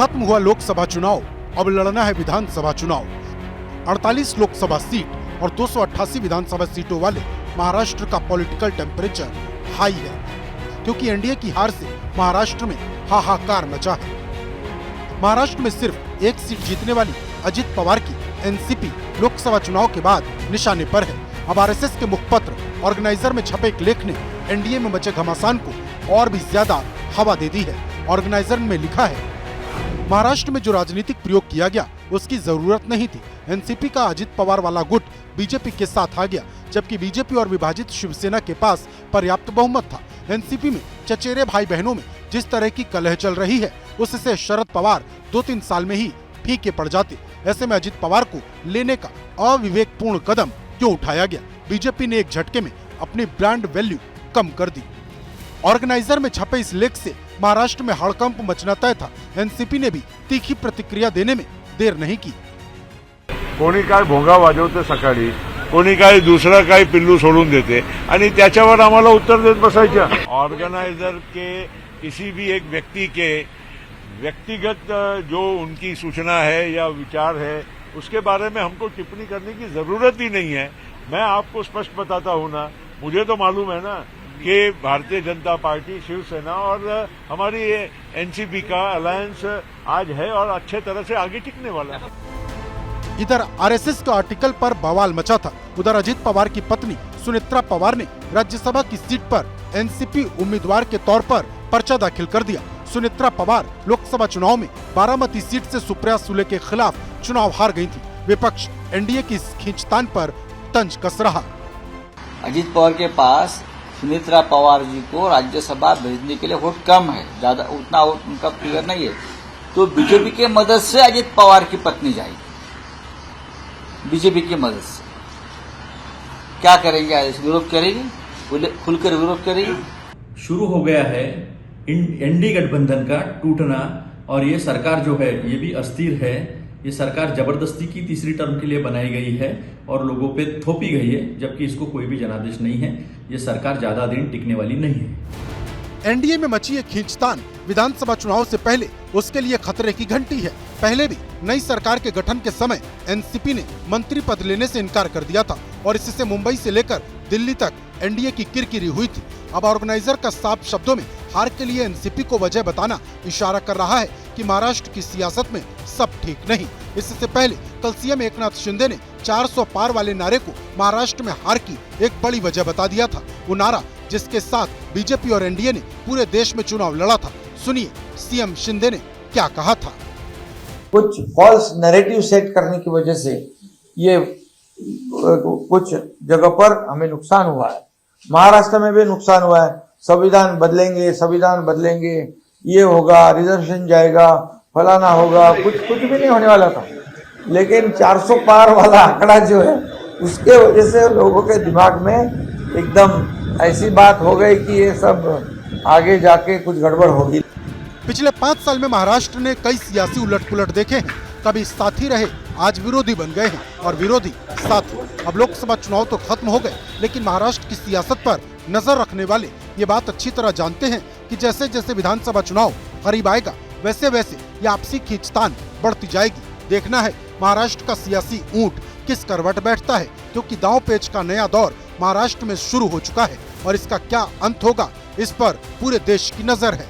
खत्म हुआ लोकसभा चुनाव, अब लड़ना है विधानसभा चुनाव। 48 लोकसभा सीट और 288 विधानसभा सीटों वाले महाराष्ट्र का पॉलिटिकल टेम्परेचर हाई है, क्योंकि एनडीए की हार से महाराष्ट्र में हाहाकार मचा है। महाराष्ट्र में सिर्फ एक सीट जीतने वाली अजित पवार की एनसीपी लोकसभा चुनाव के बाद निशाने पर है। अब आरएसएस के मुखपत्र ऑर्गेनाइजर में छपे एक लेख ने एनडीए में मचे घमासान को और भी ज्यादा हवा दे दी है। ऑर्गेनाइजर में लिखा है, महाराष्ट्र में जो राजनीतिक प्रयोग किया गया उसकी जरूरत नहीं थी। एनसीपी का अजित पवार वाला गुट बीजेपी के साथ आ गया, जबकि बीजेपी और विभाजित शिवसेना के पास पर्याप्त बहुमत था। एनसीपी में चचेरे भाई बहनों में जिस तरह की कलह चल रही है, उससे शरद पवार 2-3 साल में ही फीके पड़ जाते। ऐसे में अजित पवार को लेने का अविवेकपूर्ण कदम क्यों उठाया गया? बीजेपी ने एक झटके में अपनी ब्रांड वैल्यू कम कर दी। ऑर्गेनाइजर में छपे इस लेख से महाराष्ट्र में हड़कंप मचना तय था। एनसीपी ने भी तीखी प्रतिक्रिया देने में देर नहीं की। कोणी काय भोंगा वाजवते सकाळी, कोणी काय दुसरा काय पिल्लू सोडून देते आणि त्याच्यावर आम्हाला उत्तर देत बसायचं। ऑर्गेनाइजर के किसी भी एक व्यक्ति के व्यक्तिगत जो उनकी सूचना है या विचार है, उसके बारे में हमको टिप्पणी करने की जरूरत ही नहीं है। मैं आपको स्पष्ट बताता हूं ना, मुझे तो मालूम है ना कि भारतीय जनता पार्टी, शिवसेना और हमारी एनसीपी का अलायंस आज है और अच्छे तरह से आगे टिकने वाला है। इधर आरएसएस का आर्टिकल पर बवाल मचा था। उधर अजित पवार की पत्नी सुनेत्रा पवार ने राज्यसभा की सीट पर एनसीपी उम्मीदवार के तौर पर पर्चा दाखिल कर दिया। सुनेत्रा पवार लोकसभा चुनाव में बारामती सीट से सुप्रिया सुले के खिलाफ चुनाव हार गई थी। विपक्ष एनडीए की इस खींचतान पर तंज कस रहा। अजित पवार के पास सुनेत्रा पवार जी को राज्यसभा भेजने के लिए वोट कम है, ज्यादा उतना वोट उनका फिगर नहीं है, तो बीजेपी के मदद से अजित पवार की पत्नी जाएगी। बीजेपी की मदद से क्या करेंगे? विरोध करेगी, खुलकर विरोध करेगी। शुरू हो गया है एनडीए गठबंधन का टूटना, और ये सरकार जो है ये भी अस्थिर है। ये सरकार जबरदस्ती की तीसरी टर्म के लिए बनाई गई है और लोगों पे थोपी गई है, जबकि इसको कोई भी जनादेश नहीं है। ये सरकार ज्यादा दिन टिकने वाली नहीं है। एनडीए में मची ये खींचतान विधानसभा चुनाव से पहले उसके लिए खतरे की घंटी है। पहले भी नई सरकार के गठन के समय एनसीपी ने मंत्री पद लेने से इनकार कर दिया था और इससे मुंबई से लेकर दिल्ली तक एनडीए की किरकिरी हुई थी। अब ऑर्गेनाइजर का साफ शब्दों में हार के लिए एनसीपी को वजह बताना इशारा कर रहा है कि महाराष्ट्र की सियासत में सब ठीक नहीं। इससे पहले कल सीएम एकनाथ शिंदे ने 400 पार वाले नारे को महाराष्ट्र में हार की एक बड़ी वजह बता दिया था। वो नारा जिसके साथ बीजेपी और एनडीए ने पूरे देश में चुनाव लड़ा था। सुनिए सीएम शिंदे ने क्या कहा था। कुछ फॉल्स नैरेटिव सेट करने की वजह से ये कुछ जगह पर हमें नुकसान हुआ है। महाराष्ट्र में भी नुकसान हुआ है। संविधान बदलेंगे, ये होगा, रिजर्वेशन जाएगा, फलाना होगा, कुछ भी नहीं होने वाला था। लेकिन 400 पार वाला आंकड़ा जो है, उसके वजह से लोगों के दिमाग में एकदम ऐसी बात हो गई कि ये सब आगे जाके कुछ गड़बड़ होगी। पिछले 5 साल में महाराष्ट्र ने कई सियासी उलट-पुलट देखे हैं। कभी साथी रहे, आज विरोधी बन गए हैं और विरोधी साथी। अब लोकसभा चुनाव तो खत्म हो गए, लेकिन महाराष्ट्र की सियासत पर नजर रखने वाले ये बात अच्छी तरह जानते हैं कि जैसे जैसे विधानसभा चुनाव करीब आएगा, वैसे वैसे ये आपसी खींचतान बढ़ती जाएगी। देखना है महाराष्ट्र का सियासी ऊंट किस करवट बैठता है, क्योंकि दांव पेच का नया दौर महाराष्ट्र में शुरू हो चुका है और इसका क्या अंत होगा, इस पर पूरे देश की नजर है।